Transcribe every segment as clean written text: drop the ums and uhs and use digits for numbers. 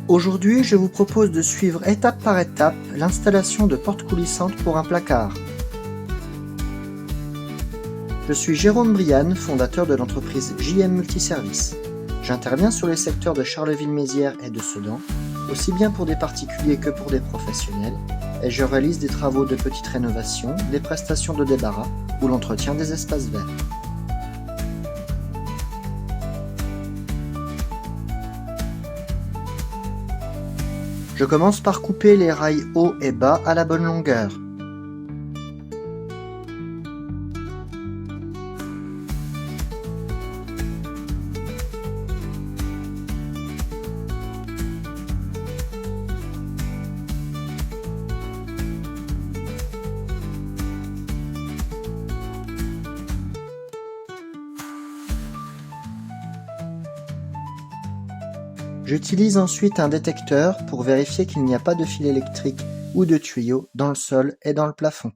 Aujourd'hui, je vous propose de suivre étape par étape l'installation de portes coulissantes pour un placard. Je suis Jérôme Briane, fondateur de l'entreprise JM Multiservice. J'interviens sur les secteurs de Charleville-Mézières et de Sedan, aussi bien pour des particuliers que pour des professionnels, et je réalise des travaux de petite rénovation, des prestations de débarras ou l'entretien des espaces verts. Je commence par couper les rails hauts et bas à la bonne longueur. J'utilise ensuite un détecteur pour vérifier qu'il n'y a pas de fil électrique ou de tuyau dans le sol et dans le plafond.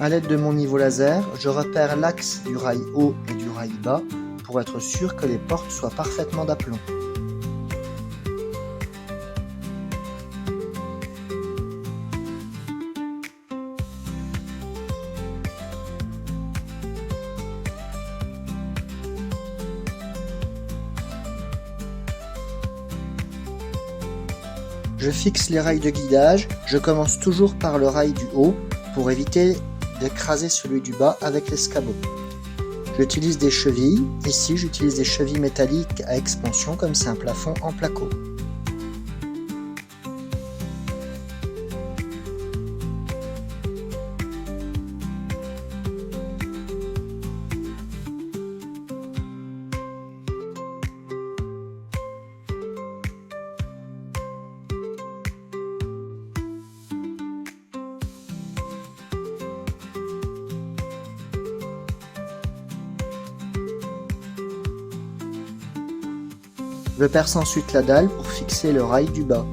À l'aide de mon niveau laser, je repère l'axe du rail haut et du rail bas pour être sûr que les portes soient parfaitement d'aplomb. Je fixe les rails de guidage, je commence toujours par le rail du haut pour éviter d'écraser celui du bas avec l'escabeau. J'utilise des chevilles, ici j'utilise des chevilles métalliques à expansion comme c'est un plafond en placo. Je perce ensuite la dalle pour fixer le rail du bas.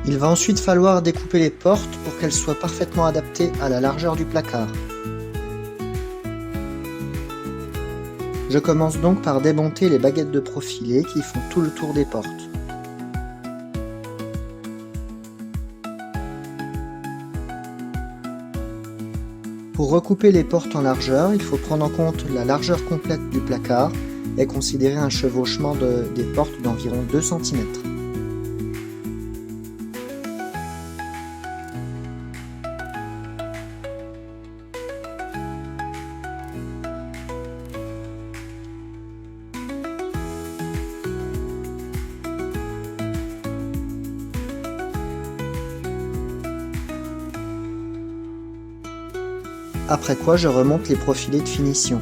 Il va ensuite falloir découper les portes pour qu'elles soient parfaitement adaptées à la largeur du placard. Je commence donc par démonter les baguettes de profilé qui font tout le tour des portes. Pour recouper les portes en largeur, il faut prendre en compte la largeur complète du placard et considérer un chevauchement des portes d'environ 2 cm. Après quoi je remonte les profilés de finition.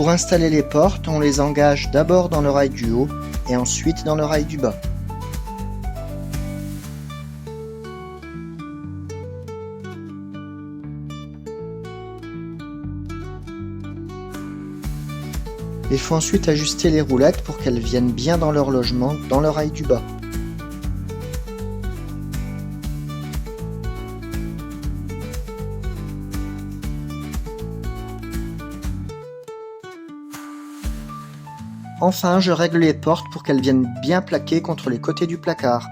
Pour installer les portes, on les engage d'abord dans le rail du haut et ensuite dans le rail du bas. Il faut ensuite ajuster les roulettes pour qu'elles viennent bien dans leur logement dans le rail du bas. Enfin, je règle les portes pour qu'elles viennent bien plaquer contre les côtés du placard.